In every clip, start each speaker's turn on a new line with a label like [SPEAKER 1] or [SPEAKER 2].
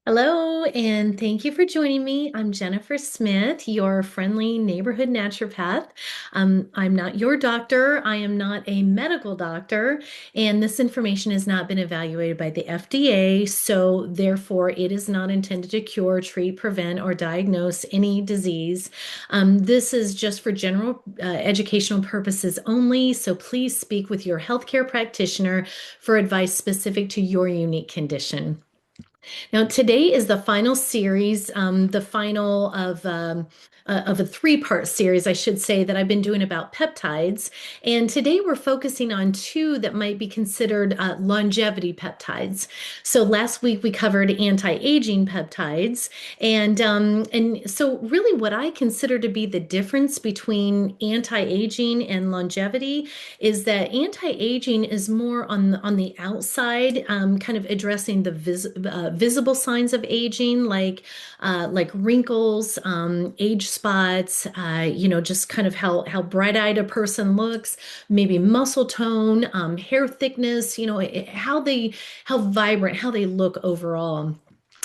[SPEAKER 1] Hello, and thank you for joining me. I'm Jennifer Smith, your friendly neighborhood naturopath. I'm not your doctor. I am not a medical doctor, and this information has not been evaluated by the FDA, so therefore it is not intended to cure, treat, prevent, or diagnose any disease. This is just for general educational purposes only, so please speak with your healthcare practitioner for advice specific to your unique condition. Now, today is the final series, the final of a three-part series, I should say, that I've been doing about peptides. And today we're focusing on two that might be considered longevity peptides. So last week we covered anti-aging peptides, and so really what I consider to be the difference between anti-aging and longevity is that anti-aging is more on the outside, kind of addressing the visible signs of aging, like wrinkles, age spots, just kind of how bright-eyed a person looks, maybe muscle tone, hair thickness, how vibrant, how they look overall.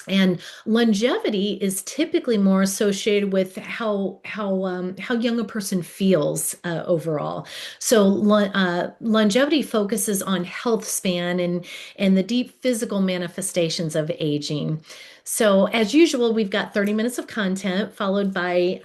[SPEAKER 1] And longevity is typically more associated with how young a person feels overall. So longevity focuses on health span and the deep physical manifestations of aging. So as usual, we've got 30 minutes of content followed by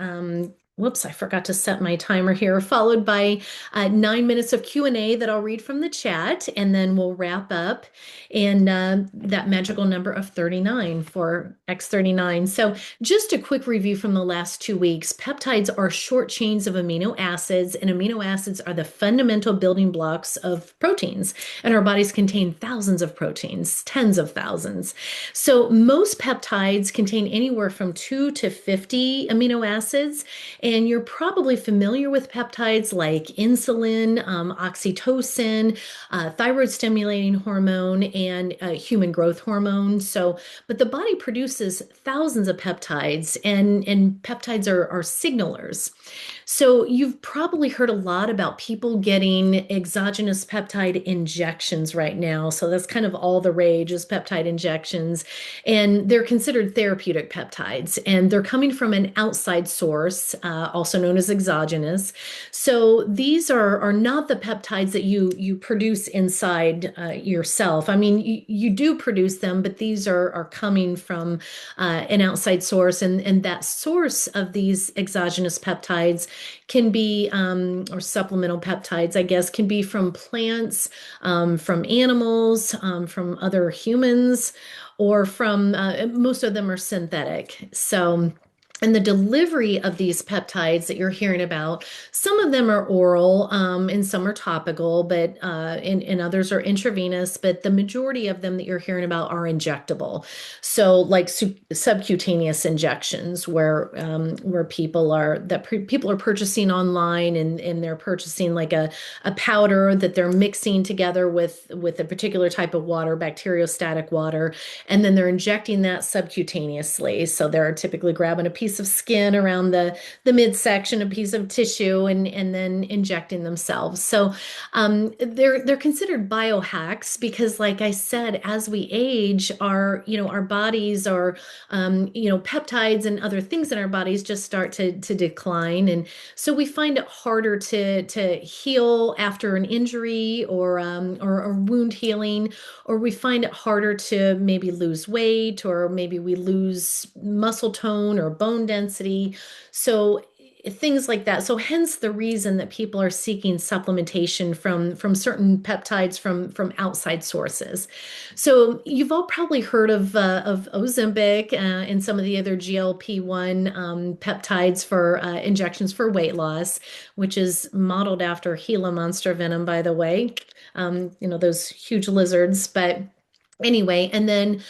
[SPEAKER 1] whoops, I forgot to set my timer here, followed by 9 minutes of Q&A that I'll read from the chat, and then we'll wrap up and that magical number of 39 for X39. So just a quick review from the last 2 weeks. Peptides are short chains of amino acids, and amino acids are the fundamental building blocks of proteins. And our bodies contain thousands of proteins, tens of thousands. So most peptides contain anywhere from 2 to 50 amino acids, and you're probably familiar with peptides like insulin, oxytocin, thyroid stimulating hormone, and human growth hormone. So, but the body produces thousands of peptides, and peptides are signalers. So you've probably heard a lot about people getting exogenous peptide injections right now. So that's kind of all the rage is peptide injections. And they're considered therapeutic peptides, and they're coming from an outside source, also known as exogenous. So these are not the peptides that you produce inside yourself. I mean, you do produce them, but these are coming from an outside source, and that source of these exogenous peptides can be, or supplemental peptides, I guess, can be from plants, from animals, from other humans, or from most of them are synthetic. So, and the delivery of these peptides that you're hearing about, some of them are oral, and some are topical, but and others are intravenous. But the majority of them that you're hearing about are injectable. So, like subcutaneous injections, where people are purchasing online, and they're purchasing like a powder that they're mixing together with a particular type of water, bacteriostatic water, and then they're injecting that subcutaneously. So they're typically grabbing a piece of skin around the midsection, a piece of tissue, and then injecting themselves. So they're considered biohacks because, like I said, as we age, our bodies are peptides and other things in our bodies just start to decline, and so we find it harder to heal after an injury or wound healing, or we find it harder to maybe lose weight, or maybe we lose muscle tone or bone density. So things like that. So hence the reason that people are seeking supplementation from certain peptides from outside sources. So you've all probably heard of Ozempic and some of the other GLP-1 peptides for injections for weight loss, which is modeled after Gila monster venom, by the way. Those huge lizards, but anyway, and then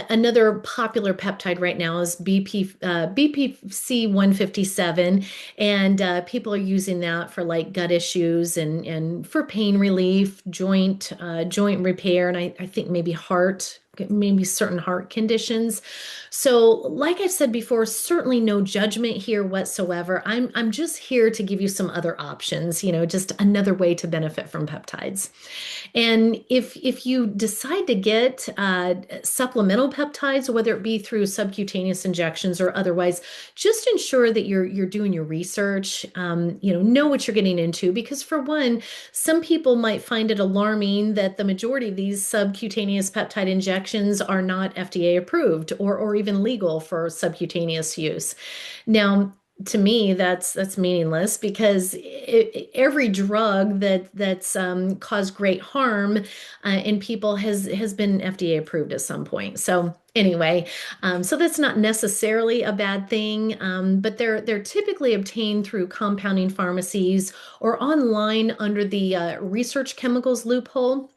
[SPEAKER 1] another popular peptide right now is BPC 157, and people are using that for like gut issues and for pain relief, joint repair, and I think maybe heart maybe certain heart conditions. So, like I said before, certainly no judgment here whatsoever. I'm just here to give you some other options, just another way to benefit from peptides. And if you decide to get supplemental peptides, whether it be through subcutaneous injections or otherwise, just ensure that you're doing your research. Know what you're getting into, because for one, some people might find it alarming that the majority of these subcutaneous peptide injections are not FDA approved or even legal for subcutaneous use. Now, to me, that's meaningless, because every drug that's caused great harm in people has been FDA approved at some point. So anyway, so that's not necessarily a bad thing, but they're typically obtained through compounding pharmacies or online under the research chemicals loophole.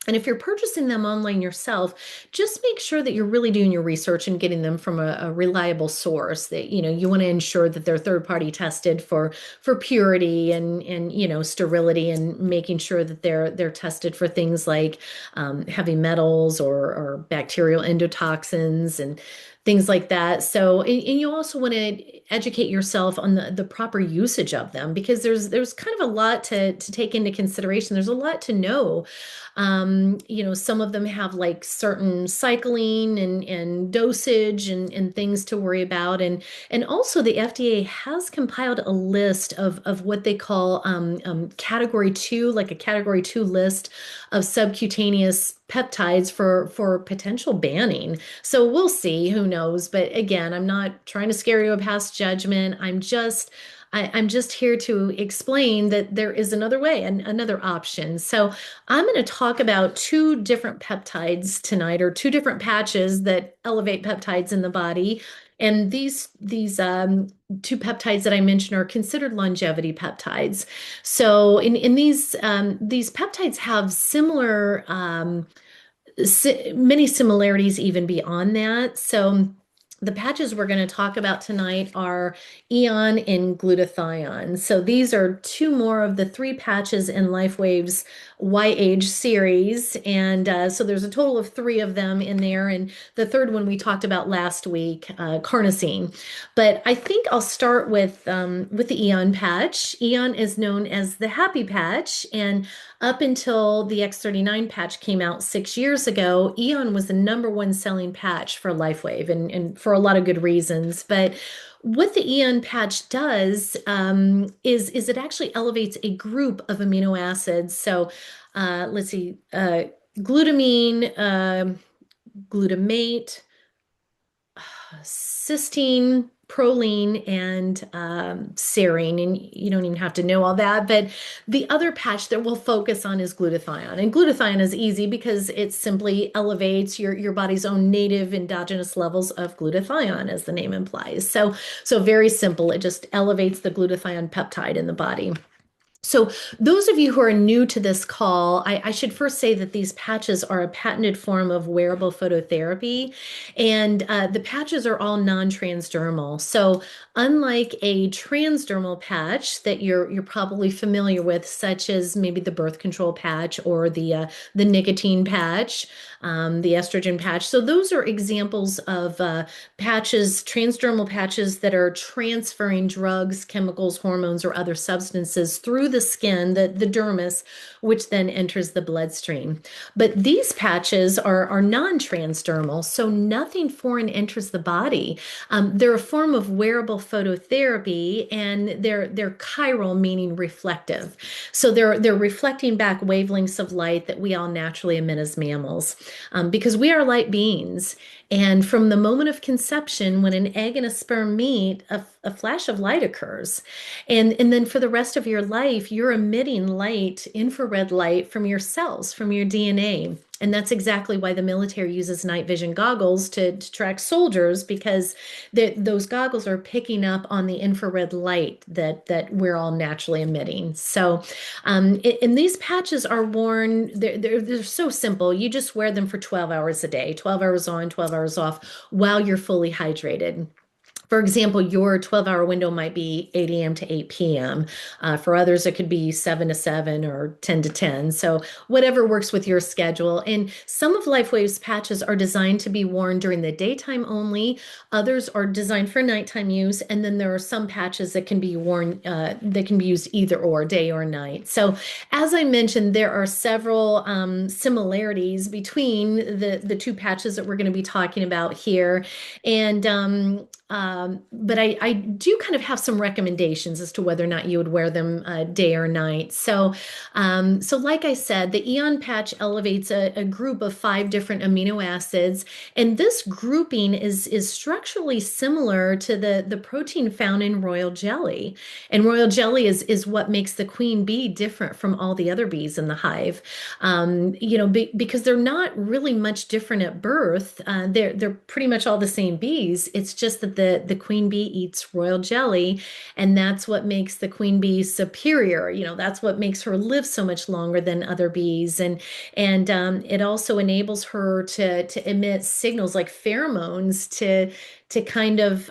[SPEAKER 1] And if you're purchasing them online yourself, just make sure that you're really doing your research and getting them from a reliable source. That you want to ensure that they're third party tested for purity and sterility, and making sure that they're tested for things like heavy metals or bacterial endotoxins and things like that. So, and you also want to educate yourself on the proper usage of them, because there's kind of a lot to take into consideration. There's a lot to know. Some of them have like certain cycling and dosage and things to worry about. And also the FDA has compiled a list of what they call category two, like a category two list of subcutaneous peptides for potential banning. So we'll see, who knows? But again, I'm not trying to scare you or pass judgment. I'm just here to explain that there is another way and another option. So I'm going to talk about two different peptides tonight, or two different patches that elevate peptides in the body. And these two peptides that I mentioned are considered longevity peptides. So in these peptides have similar many similarities even beyond that. So the patches we're going to talk about tonight are Eon and Glutathione. So these are two more of the three patches in LifeWave's Y-Age series. And so there's a total of three of them in there. And the third one we talked about last week, carnosine. But I think I'll start with the Eon patch. Eon is known as the happy patch. And up until the X39 patch came out 6 years ago, Eon was the number one selling patch for LifeWave, and for a lot of good reasons. But what the Eon patch does is it actually elevates a group of amino acids. So let's see, glutamine, glutamate, cysteine, proline, and serine. And you don't even have to know all that. But the other patch that we'll focus on is glutathione. And glutathione is easy because it simply elevates your body's own native endogenous levels of glutathione, as the name implies. So very simple. It just elevates the glutathione peptide in the body. So, those of you who are new to this call, I should first say that these patches are a patented form of wearable phototherapy, and the patches are all non-transdermal. So, unlike a transdermal patch that you're probably familiar with, such as maybe the birth control patch or the nicotine patch, the estrogen patch. So, those are examples of patches, transdermal patches that are transferring drugs, chemicals, hormones, or other substances through the skin, the dermis, which then enters the bloodstream. But these patches are non-transdermal, so nothing foreign enters the body. They're a form of wearable phototherapy, and they're chiral, meaning reflective. So they're reflecting back wavelengths of light that we all naturally emit as mammals, because we are light beings. And from the moment of conception, when an egg and a sperm meet, a flash of light occurs. And then for the rest of your life, you're emitting light, infrared light from your cells, from your DNA. And that's exactly why the military uses night vision goggles to track soldiers, because those goggles are picking up on the infrared light that we're all naturally emitting. So, and these patches are worn, they're so simple. You just wear them for 12 hours a day, 12 hours on, 12 hours off, while you're fully hydrated. For example, your 12-hour window might be 8 a.m. to 8 p.m. For others, it could be 7 to 7 or 10 to 10. So, whatever works with your schedule. And some of LifeWave's patches are designed to be worn during the daytime only. Others are designed for nighttime use. And then there are some patches that can be worn, that can be used either or, day or night. So, as I mentioned, there are several similarities between the two patches that we're going to be talking about here. And but I do kind of have some recommendations as to whether or not you would wear them day or night. So like I said, the Eon patch elevates a group of 5 different amino acids, and this grouping is structurally similar to the protein found in royal jelly. And royal jelly is what makes the queen bee different from all the other bees in the hive. Because they're not really much different at birth. They're pretty much all the same bees. It's just that the queen bee eats royal jelly, and that's what makes the queen bee superior. That's what makes her live so much longer than other bees, and it also enables her to emit signals like pheromones to kind of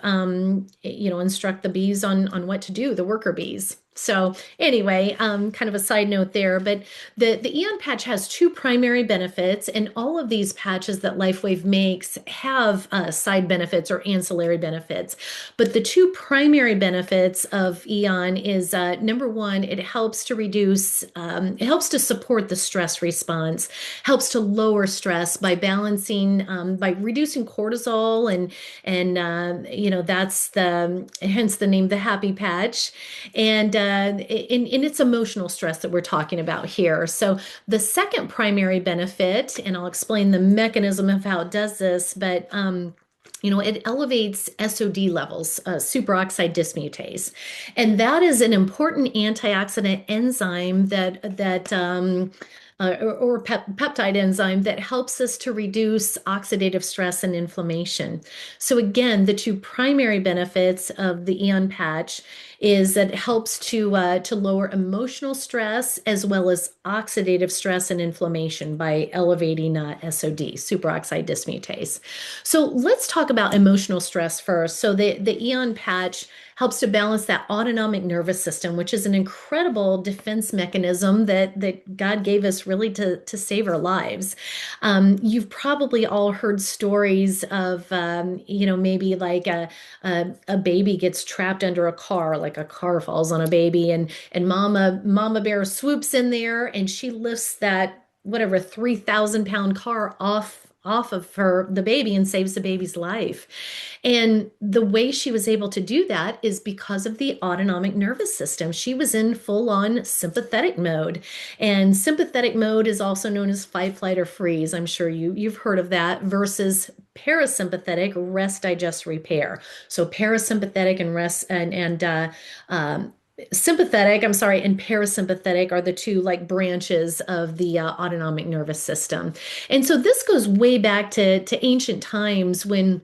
[SPEAKER 1] instruct the bees on what to do, the worker bees. So anyway, kind of a side note there, but the Eon patch has 2 primary benefits, and all of these patches that LifeWave makes have side benefits or ancillary benefits. But the 2 primary benefits of Eon is number one, it helps to reduce, it helps to support the stress response, helps to lower stress by balancing, by reducing cortisol, and that's hence the name, the happy patch, and in its emotional stress that we're talking about here. So the second primary benefit, and I'll explain the mechanism of how it does this, but it elevates SOD levels, superoxide dismutase, and that is an important antioxidant enzyme or peptide enzyme that helps us to reduce oxidative stress and inflammation. So again, the 2 primary benefits of the Eon patch is that it helps to lower emotional stress as well as oxidative stress and inflammation by elevating SOD, superoxide dismutase. So let's talk about emotional stress first. So the Eon patch helps to balance that autonomic nervous system, which is an incredible defense mechanism that God gave us really to save our lives. You've probably all heard stories of, maybe like a baby gets trapped under a car, like a car falls on a baby, and mama bear swoops in there and she lifts that whatever 3,000-pound car off of the baby and saves the baby's life. And the way she was able to do that is because of the autonomic nervous system. She was in full-on sympathetic mode. And sympathetic mode is also known as fight, flight, or freeze. I'm sure you've heard of that, versus parasympathetic, rest, digest, repair. So parasympathetic and rest sympathetic, I'm sorry, and parasympathetic are the two like branches of the autonomic nervous system. And so this goes way back to ancient times when,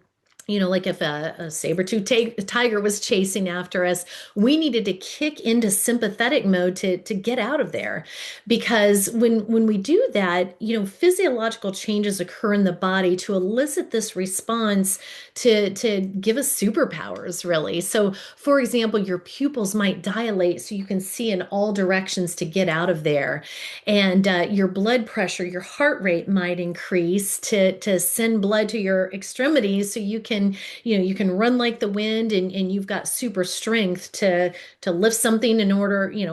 [SPEAKER 1] like if a saber-toothed tiger was chasing after us, we needed to kick into sympathetic mode to get out of there. Because when we do that, physiological changes occur in the body to elicit this response to give us superpowers, really. So, for example, your pupils might dilate so you can see in all directions to get out of there. And your blood pressure, your heart rate might increase to send blood to your extremities so you can run like the wind, and you've got super strength to lift something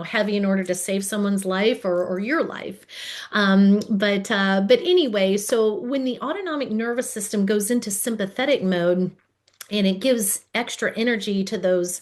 [SPEAKER 1] heavy in order to save someone's life or your life. But anyway, so when the autonomic nervous system goes into sympathetic mode, and it gives extra energy to those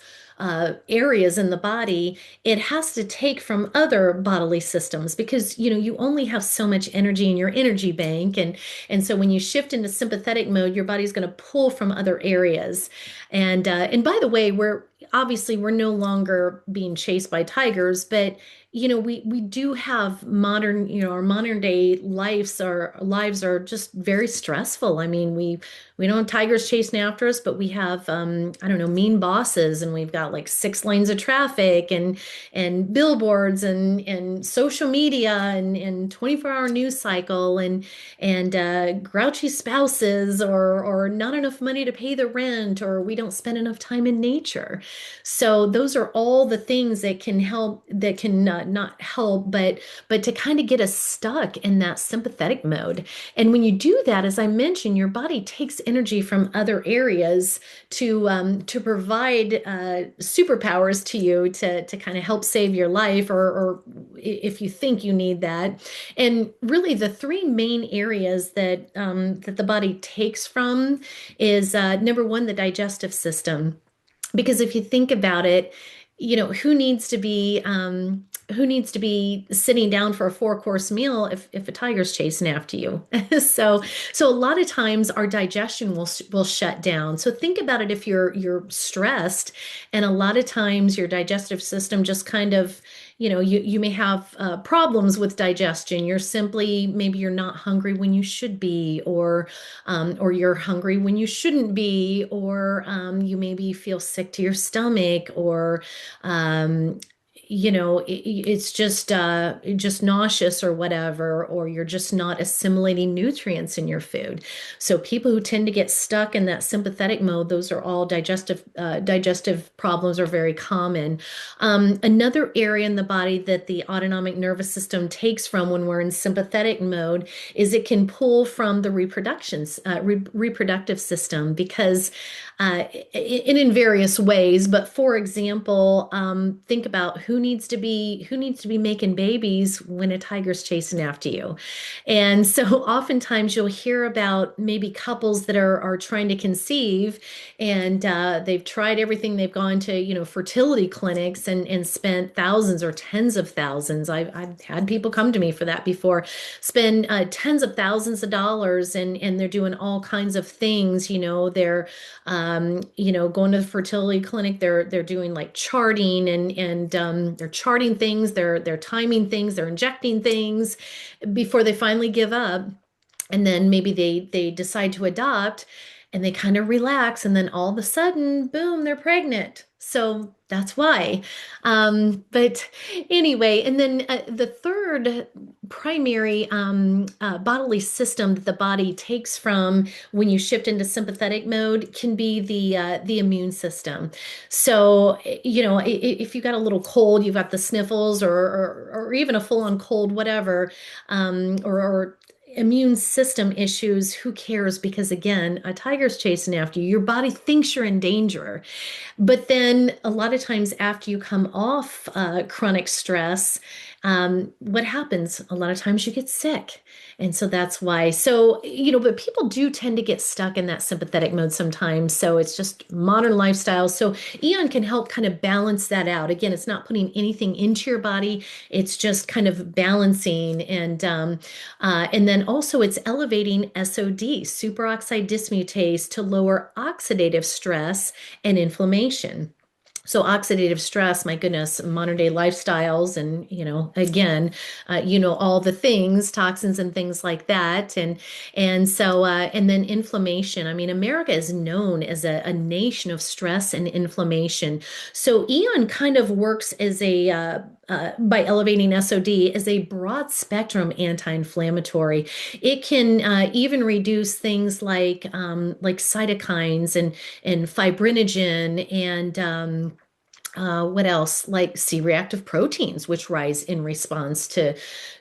[SPEAKER 1] areas in the body, it has to take from other bodily systems because you only have so much energy in your energy bank, and so when you shift into sympathetic mode, your body's going to pull from other areas. And by the way, we're no longer being chased by tigers, but we do have our modern day lives are just very stressful. I mean, we don't have tigers chasing after us, but we have I don't know, mean bosses, and we've got got like 6 lanes of traffic and billboards and social media and 24-hour news cycle and grouchy spouses or not enough money to pay the rent or we don't spend enough time in nature. So those are all the things that can help that can not help but to kind of get us stuck in that sympathetic mode. And when you do that, as I mentioned, your body takes energy from other areas to provide superpowers to you to kind of help save your life or if you think you need that. And really, the three main areas that the body takes from is number one, the digestive system. Because if you think about it, who needs to be sitting down for a 4-course meal if a tiger's chasing after you? So a lot of times our digestion will shut down. So think about it if you're stressed, and a lot of times your digestive system just kind of you may have problems with digestion. Maybe you're not hungry when you should be, or you're hungry when you shouldn't be, or you maybe feel sick to your stomach, or um, it's just nauseous or whatever, or you're just not assimilating nutrients in your food. So people who tend to get stuck in that sympathetic mode, those are all digestive problems are very common. Another area in the body that the autonomic nervous system takes from when we're in sympathetic mode is it can pull from the reproductive system because in various ways. But for example, think about who needs to be making babies when a tiger's chasing after you. And so oftentimes you'll hear about maybe couples that are trying to conceive, and they've tried everything. They've gone to fertility clinics and spent thousands or tens of thousands. I've had people come to me for that before, spend tens of thousands of dollars, and they're doing all kinds of things. They're going to the fertility clinic. They're doing like charting and they're charting things. They're timing things. They're injecting things before they finally give up. And then maybe they decide to adopt, and they kind of relax, and then all of a sudden, boom, they're pregnant. So that's why. But anyway, and then the third primary bodily system that the body takes from when you shift into sympathetic mode can be the immune system. So if you got a little cold, you've got the sniffles, or even a full-on cold, whatever, or immune system issues, who cares? Because again, a tiger's chasing after you. Your body thinks you're in danger. But then a lot of times after you come off chronic stress, what happens? A lot of times you get sick. And so that's why. So, but people do tend to get stuck in that sympathetic mode sometimes. So it's just modern lifestyle. So Eon can help kind of balance that out. Again, it's not putting anything into your body. It's just kind of balancing. And then also it's elevating SOD, superoxide dismutase, to lower oxidative stress and inflammation. So oxidative stress, my goodness, modern day lifestyles, and again, all the things, toxins and things like that, and then inflammation. I mean, America is known as a nation of stress and inflammation. So Eon kind of works as by elevating SOD as a broad spectrum anti-inflammatory. It can even reduce things like cytokines and fibrinogen and what else? Like C-reactive proteins, which rise in response to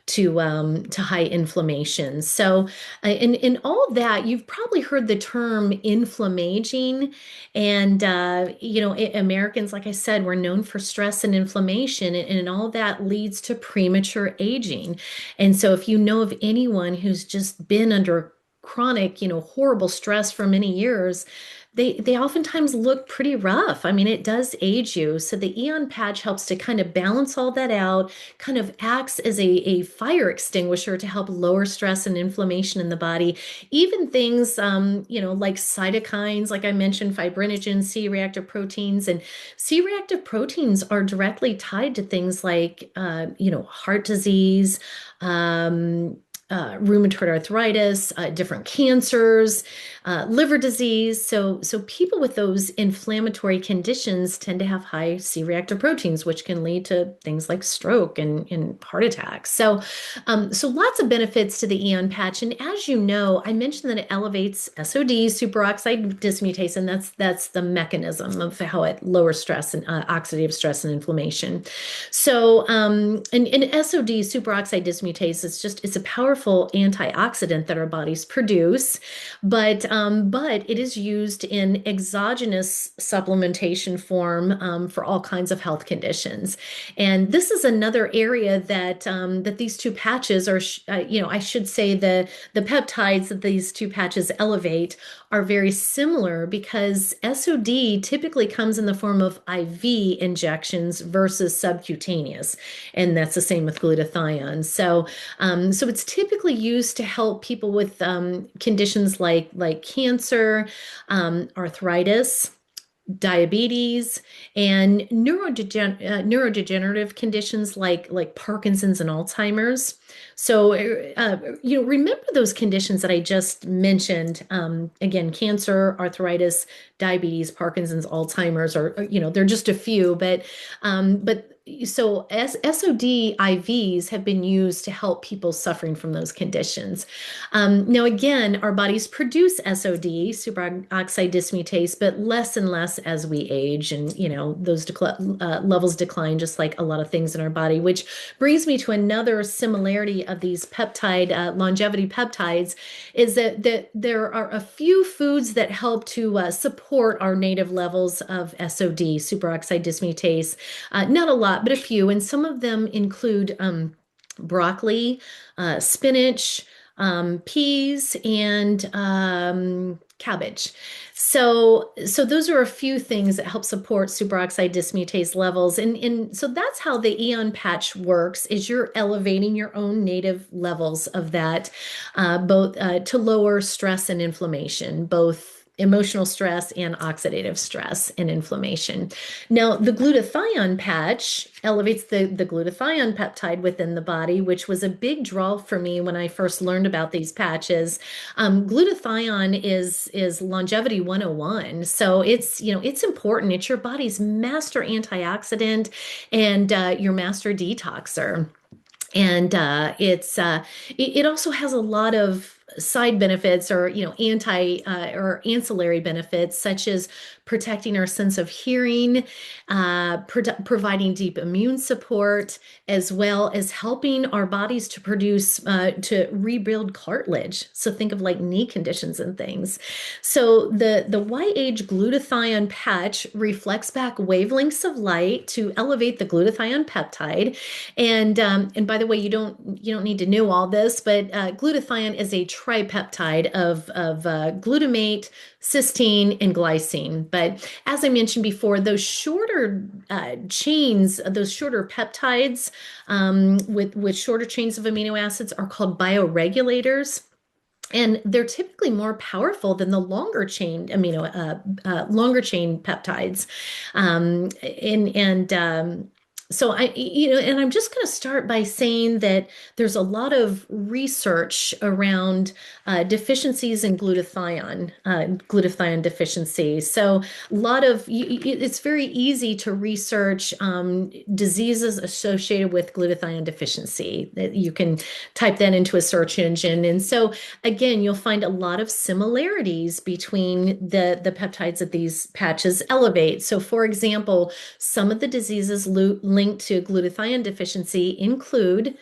[SPEAKER 1] high inflammation. So, in all that, you've probably heard the term inflammaging, and Americans, like I said, we're known for stress and inflammation, and all that leads to premature aging. And so, if you know of anyone who's just been under chronic, horrible stress for many years, they oftentimes look pretty rough. I mean, it does age you. So the Eon patch helps to kind of balance all that out, kind of acts as a fire extinguisher to help lower stress and inflammation in the body. Even things, like cytokines, like I mentioned, fibrinogen, C-reactive proteins, and C-reactive proteins are directly tied to things like, heart disease, rheumatoid arthritis, different cancers, liver disease. So people with those inflammatory conditions tend to have high C-reactive proteins, which can lead to things like stroke and heart attacks. So lots of benefits to the Eon patch. And as you know, I mentioned that it elevates SOD, superoxide dismutase, and that's the mechanism of how it lowers stress and oxidative stress and inflammation. And SOD, superoxide dismutase, it's a powerful antioxidant that our bodies produce, but it is used in exogenous supplementation form for all kinds of health conditions. And this is another area that these two patches are, I should say the peptides that these two patches elevate are very similar because SOD typically comes in the form of IV injections versus subcutaneous, and that's the same with glutathione. So it's typically used to help people with conditions like cancer, arthritis, diabetes, and neurodegenerative conditions like Parkinson's and Alzheimer's. Remember those conditions that I just mentioned. Again, cancer, arthritis, diabetes, Parkinson's, Alzheimer's, they're just a few, but SOD IVs have been used to help people suffering from those conditions. Now, again, our bodies produce SOD, superoxide dismutase, but less and less as we age, and those levels decline, just like a lot of things in our body. Which brings me to another similarity of these peptide longevity peptides, is that there are a few foods that help to support our native levels of SOD, superoxide dismutase. Not a lot, but a few, and some of them include broccoli, spinach, peas, and cabbage. So those are a few things that help support superoxide dismutase levels. And so that's how the Eon patch works, is you're elevating your own native levels of that, both to lower stress and inflammation, both emotional stress and oxidative stress and inflammation. Now, the glutathione patch elevates the glutathione peptide within the body, which was a big draw for me when I first learned about these patches. Glutathione is longevity 101. So it's important. It's your body's master antioxidant and your master detoxer. And it also has a lot of side benefits, or anti or ancillary benefits, such as protecting our sense of hearing, providing deep immune support, as well as helping our bodies to produce to rebuild cartilage. So think of like knee conditions and things. So the Y-age glutathione patch reflects back wavelengths of light to elevate the glutathione peptide. And by the way, you don't need to know all this, but glutathione is a tripeptide of glutamate, cysteine, and glycine. But as I mentioned before, those shorter chains, those shorter peptides with shorter chains of amino acids are called bioregulators. And they're typically more powerful than the longer chain peptides. And I'm just going to start by saying that there's a lot of research around deficiencies in glutathione deficiency. So it's very easy to research diseases associated with glutathione deficiency. You can type that into a search engine. And so again, you'll find a lot of similarities between the peptides that these patches elevate. So for example, some of the diseases linked to glutathione deficiency include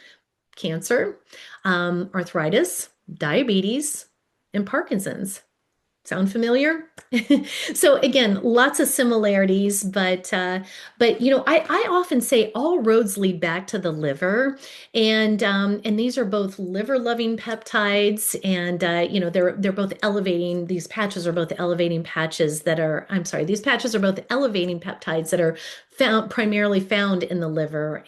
[SPEAKER 1] cancer, arthritis, diabetes, and Parkinson's. Sound familiar? So again, lots of similarities, but I often say all roads lead back to the liver, and these are both liver-loving peptides, and they're both elevating. These patches are both elevating patches that are. I'm sorry, these patches are both elevating peptides that are primarily found in the liver.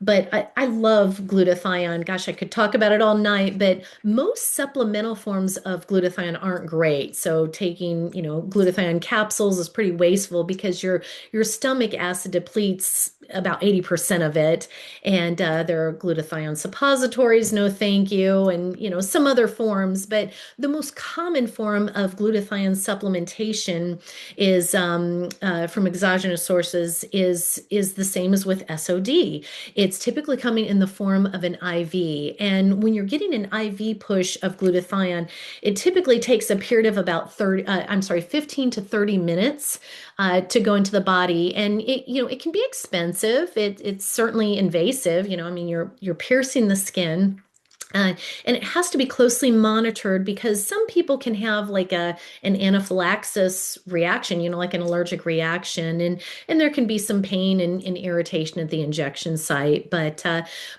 [SPEAKER 1] But I love glutathione. Gosh, I could talk about it all night, but most supplemental forms of glutathione aren't great. So taking, glutathione capsules is pretty wasteful because your stomach acid depletes about 80% of it. And there are glutathione suppositories, no thank you, and some other forms. But the most common form of glutathione supplementation is from exogenous sources is the same as with SOD. It's typically coming in the form of an IV. And when you're getting an IV push of glutathione, it typically takes a period of about 15 to 30 minutes to go into the body. And it can be expensive. It's certainly invasive. I mean, you're piercing the skin. And it has to be closely monitored because some people can have like an anaphylaxis reaction, like an allergic reaction, and there can be some pain and irritation at the injection site. But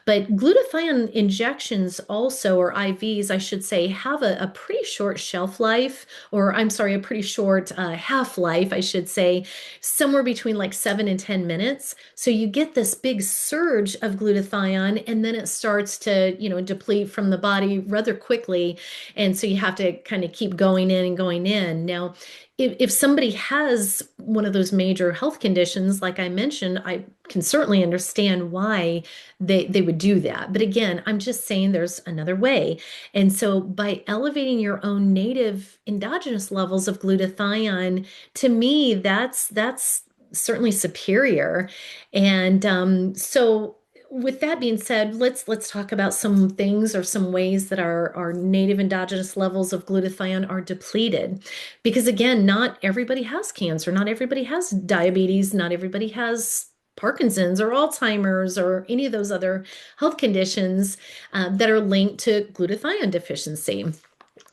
[SPEAKER 1] glutathione injections also, or IVs, I should say, have a pretty short shelf life, or I'm sorry, a pretty short half life, I should say, somewhere between like 7 and 10 minutes. So you get this big surge of glutathione, and then it starts to, deplete from the body rather quickly. And so you have to kind of keep going in and going in. Now, if somebody has one of those major health conditions, like I mentioned, I can certainly understand why they would do that. But again, I'm just saying there's another way. And so by elevating your own native endogenous levels of glutathione, to me, that's certainly superior. And so with that being said, let's talk about some things or some ways that our native endogenous levels of glutathione are depleted. Because again, not everybody has cancer, not everybody has diabetes, not everybody has Parkinson's or Alzheimer's or any of those other health conditions that are linked to glutathione deficiency.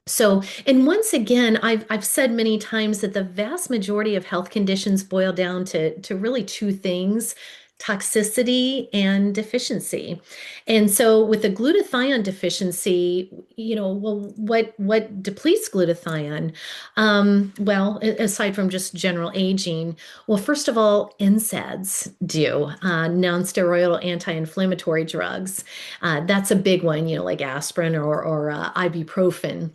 [SPEAKER 1] So, and once again, I've said many times that the vast majority of health conditions boil down to really two things: toxicity and deficiency. And so with the glutathione deficiency, well, what depletes glutathione? Well, aside from just general aging, well, first of all, NSAIDs do, non-steroidal anti-inflammatory drugs. That's a big one, like aspirin or ibuprofen,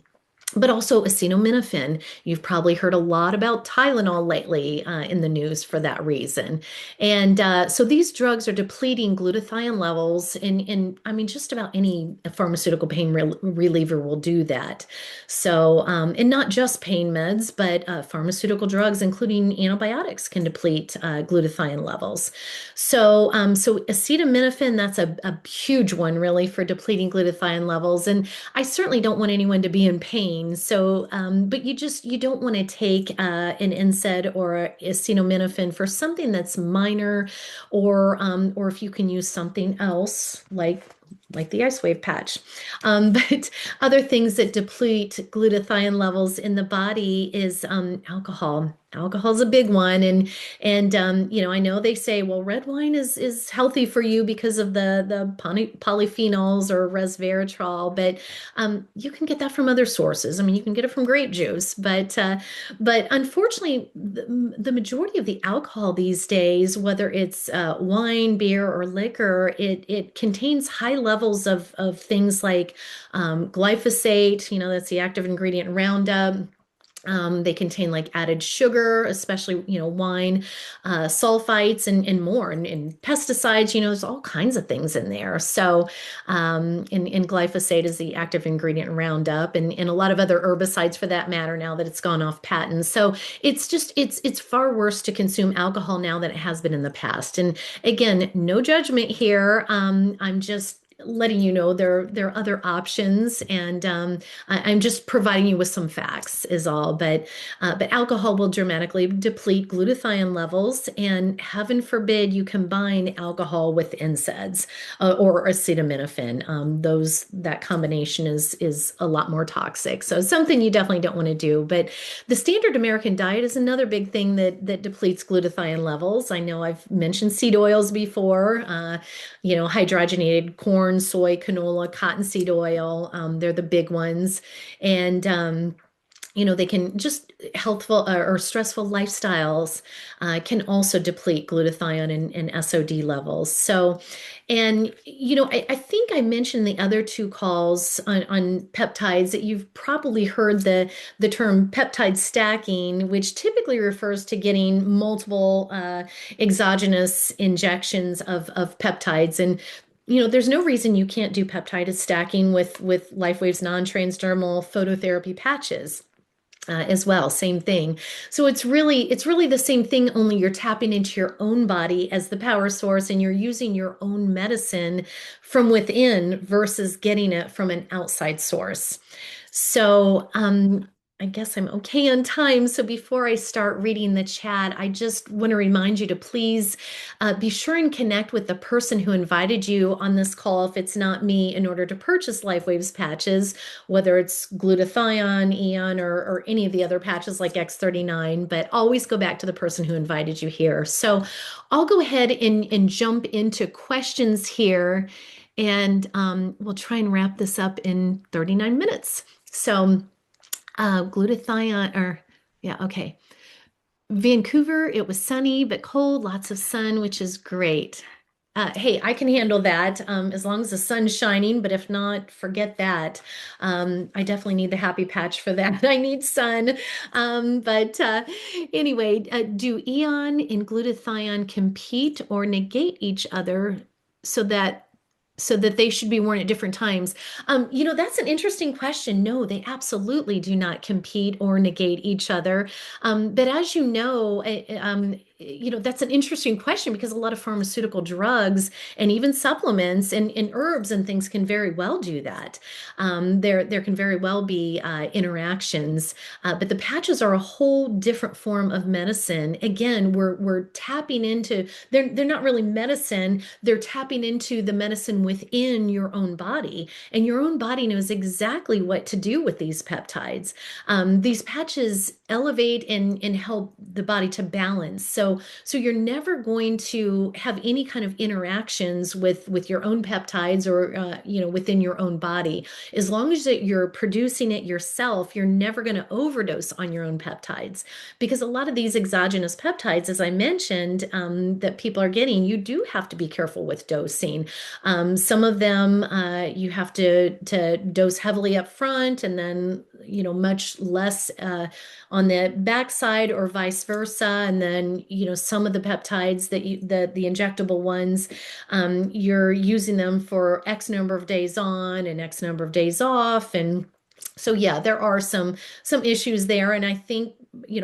[SPEAKER 1] but also acetaminophen. You've probably heard a lot about Tylenol lately in the news for that reason. And so these drugs are depleting glutathione levels, and I mean, just about any pharmaceutical pain reliever will do that. So, and not just pain meds, but pharmaceutical drugs, including antibiotics, can deplete glutathione levels. So acetaminophen, that's a huge one, really, for depleting glutathione levels. And I certainly don't want anyone to be in pain. So, but you don't want to take an NSAID or acetaminophen for something that's minor, or if you can use something else like the ice wave patch. But other things that deplete glutathione levels in the body is alcohol. Alcohol's a big one, and I know they say, well, red wine is healthy for you because of the polyphenols or resveratrol, but you can get that from other sources. I mean, you can get it from grape juice, but unfortunately, the majority of the alcohol these days, whether it's wine, beer, or liquor, it contains high levels of things like glyphosate. That's the active ingredient in Roundup. They contain like added sugar, especially, wine, sulfites and more, and pesticides, there's all kinds of things in there. So, and glyphosate is the active ingredient in Roundup, and a lot of other herbicides for that matter now that it's gone off patent. So it's far worse to consume alcohol now than it has been in the past. And again, no judgment here. I'm just letting you know there are other options, and I'm just providing you with some facts is all. But alcohol will dramatically deplete glutathione levels, and heaven forbid you combine alcohol with NSAIDs or acetaminophen. That combination is a lot more toxic. So it's something you definitely don't want to do. But the standard American diet is another big thing that depletes glutathione levels. I know I've mentioned seed oils before. Hydrogenated corn, soy, canola, cottonseed oil. They're the big ones. And they can just healthful or stressful lifestyles can also deplete glutathione and SOD levels. So, and I think I mentioned the other two calls on peptides that you've probably heard the term peptide stacking, which typically refers to getting multiple exogenous injections of peptides. And there's no reason you can't do peptide stacking with LifeWave's non-transdermal phototherapy patches as well, same thing. So it's really the same thing, only you're tapping into your own body as the power source, and you're using your own medicine from within versus getting it from an outside source. So I guess I'm okay on time. So before I start reading the chat, I just want to remind you to please be sure and connect with the person who invited you on this call, if it's not me, in order to purchase LifeWaves patches, whether it's glutathione, Eon, or any of the other patches like X39, but always go back to the person who invited you here. So I'll go ahead and jump into questions here, and we'll try and wrap this up in 39 minutes. So glutathione, or yeah, okay. Vancouver, it was sunny but cold, lots of sun, which is great. Hey, I can handle that as long as the sun's shining, but if not, forget that. I definitely need the happy patch for that. I need sun. But anyway, do Eon and glutathione compete or negate each other so that they should be worn at different times? That's an interesting question. No, they absolutely do not compete or negate each other. But as that's an interesting question because a lot of pharmaceutical drugs and even supplements and herbs and things can very well do that. There can very well be interactions, but the patches are a whole different form of medicine. Again, we're tapping into, they're not really medicine. They're tapping into the medicine within your own body, and your own body knows exactly what to do with these peptides. These patches elevate and help the body to balance. So you're never going to have any kind of interactions with your own peptides or within your own body. As long as that you're producing it yourself, you're never going to overdose on your own peptides, because a lot of these exogenous peptides, as I mentioned, that people are getting, you do have to be careful with dosing. Some of them you have to dose heavily up front, and then much less on the backside, or vice versa. And then some of the peptides the injectable ones, you're using them for X number of days on and X number of days off. And so yeah, there are some issues there, and I think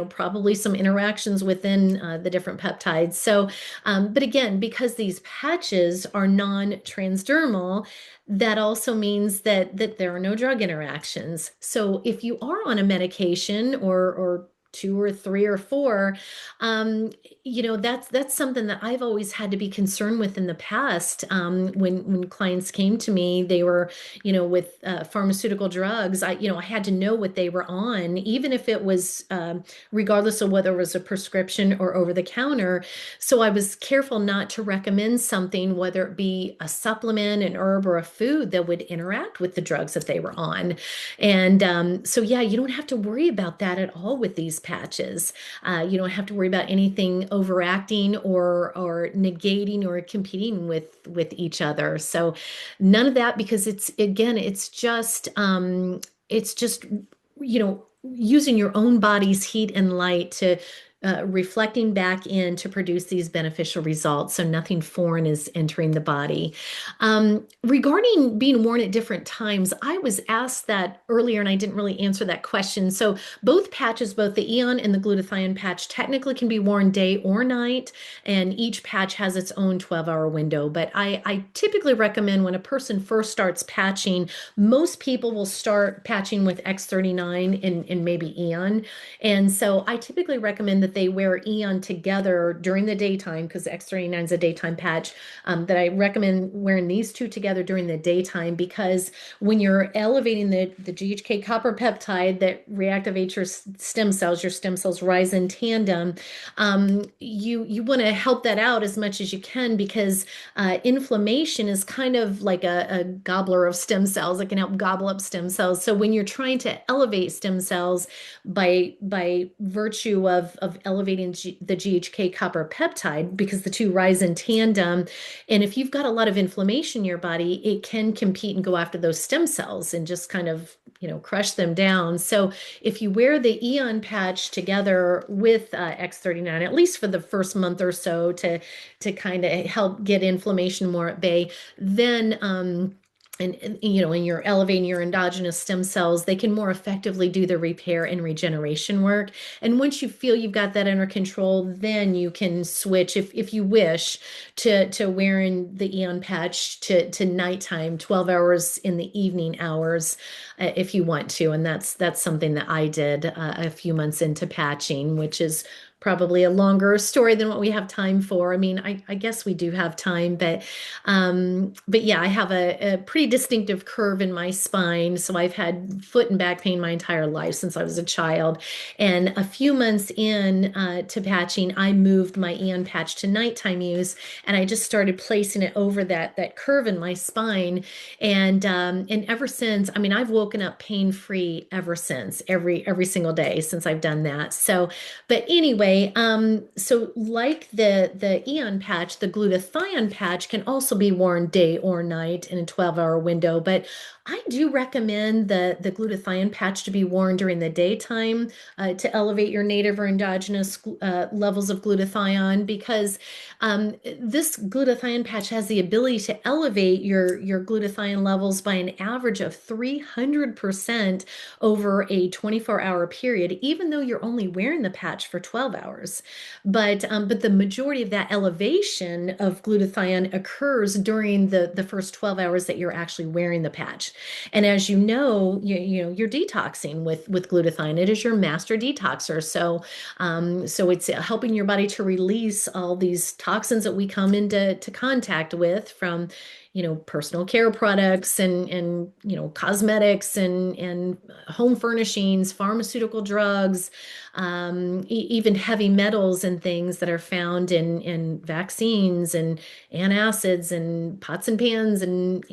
[SPEAKER 1] probably some interactions within the different peptides. So, but again, because these patches are non-transdermal, that also means that there are no drug interactions. So if you are on a medication or two or three or four, that's something that I've always had to be concerned with in the past. When clients came to me, they were with pharmaceutical drugs. I had to know what they were on, even if it was regardless of whether it was a prescription or over the counter. So I was careful not to recommend something, whether it be a supplement, an herb, or a food, that would interact with the drugs that they were on. And so yeah, you don't have to worry about that at all with these patches. You don't have to worry about anything overacting or negating or competing with each other. So none of that, because it's just using your own body's heat and light to reflecting back in to produce these beneficial results. So nothing foreign is entering the body. Regarding being worn at different times, I was asked that earlier and I didn't really answer that question. So both patches, both the Eon and the glutathione patch, technically can be worn day or night, and each patch has its own 12-hour window. But I typically recommend, when a person first starts patching, most people will start patching with X39 and maybe Eon. And so I typically recommend that that they wear Eon together during the daytime, because X39 is a daytime patch, that I recommend wearing these two together during the daytime, because when you're elevating the GHK copper peptide that reactivates your stem cells rise in tandem. You want to help that out as much as you can, because inflammation is kind of like a gobbler of stem cells. It can help gobble up stem cells. So when you're trying to elevate stem cells by virtue of elevating the GHK copper peptide, because the two rise in tandem, and if you've got a lot of inflammation in your body, it can compete and go after those stem cells and just kind of, crush them down. So if you wear the Eon patch together with X39, at least for the first month or so, to kind of help get inflammation more at bay, then and you're elevating your endogenous stem cells, they can more effectively do the repair and regeneration work. And once you feel you've got that under control, then you can switch, if you wish, to wearing the Eon patch to nighttime, 12 hours in the evening hours, if you want to. And that's something that I did a few months into patching, which is probably a longer story than what we have time for. I mean, I guess we do have time, but yeah, I have a pretty distinctive curve in my spine. So I've had foot and back pain my entire life since I was a child. And a few months in to patching, I moved my Eon patch to nighttime use, and I just started placing it over that curve in my spine. And ever since, I mean, I've woken up pain-free ever since, every single day since I've done that. So, but anyway, so like the Eon patch, the glutathione patch can also be worn day or night in a 12-hour window, but I do recommend the glutathione patch to be worn during the daytime to elevate your native or endogenous levels of glutathione, because this glutathione patch has the ability to elevate your glutathione levels by an average of 300% over a 24-hour period, even though you're only wearing the patch for 12 hours. But the majority of that elevation of glutathione occurs during the first 12 hours that you're actually wearing the patch. And as you're detoxing with glutathione. It is your master detoxer. So it's helping your body to release all these toxins that we come into contact with from personal care products and cosmetics and home furnishings, pharmaceutical drugs, even heavy metals and things that are found in vaccines and antacids and pots and pans and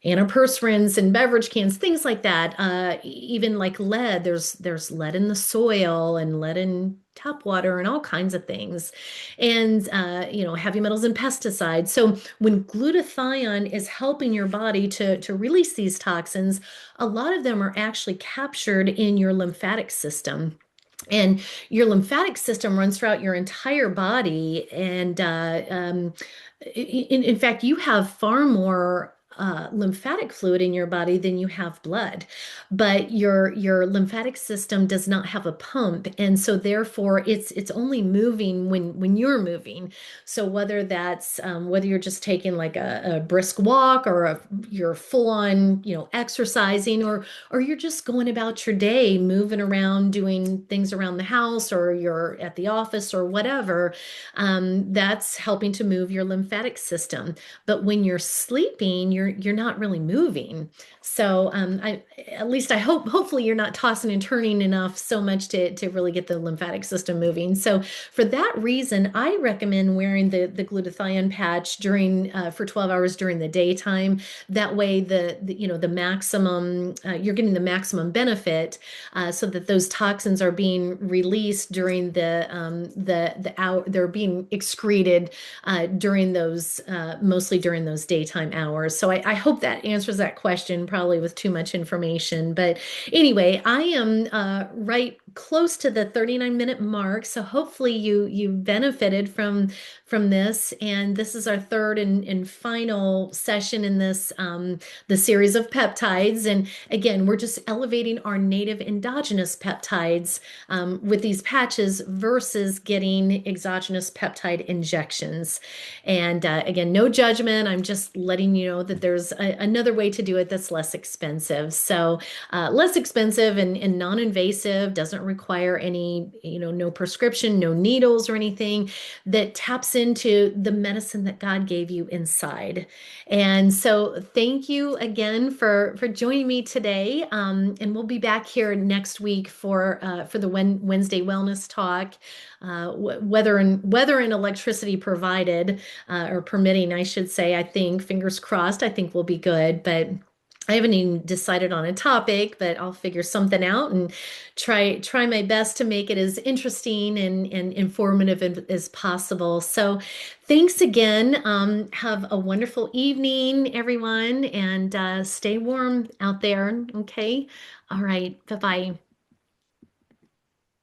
[SPEAKER 1] antiperspirants and beverage cans, things like that. Even like lead, there's lead in the soil and lead in tap water and all kinds of things, and heavy metals and pesticides. So when glutathione is helping your body to release these toxins, a lot of them are actually captured in your lymphatic system. And your lymphatic system runs throughout your entire body. And in fact, you have far more lymphatic fluid in your body than you have blood, but your lymphatic system does not have a pump, and so therefore it's only moving when you're moving. So whether you're just taking like a brisk walk, or you're full on exercising, or you're just going about your day moving around doing things around the house, or you're at the office or whatever, that's helping to move your lymphatic system. But when you're sleeping, you're not really moving. So at least I hopefully you're not tossing and turning enough so much to really get the lymphatic system moving. So for that reason, I recommend wearing the glutathione patch during for 12 hours during the daytime. That way the maximum you're getting the maximum benefit, so that those toxins are being released during the hour they're being excreted during those mostly during those daytime hours. So I hope that answers that question, probably with too much information. But anyway, I am right close to the 39-minute mark. So hopefully you benefited from this. And this is our third and final session in this the series of peptides. And again, we're just elevating our native endogenous peptides with these patches versus getting exogenous peptide injections. And again, no judgment. I'm just letting you know that there's another way to do it that's less expensive. So less expensive and non-invasive, doesn't doesn't require any, no prescription, no needles or anything, that taps into the medicine that God gave you inside. And so thank you again for joining me today. And we'll be back here next week for the Wednesday Wellness Talk. Weather and electricity provided, or permitting, I should say. I think, fingers crossed, I think we'll be good. But I haven't even decided on a topic, but I'll figure something out and try my best to make it as interesting and informative as possible. So thanks again. Have a wonderful evening, everyone, and stay warm out there. Okay. All right. Bye-bye.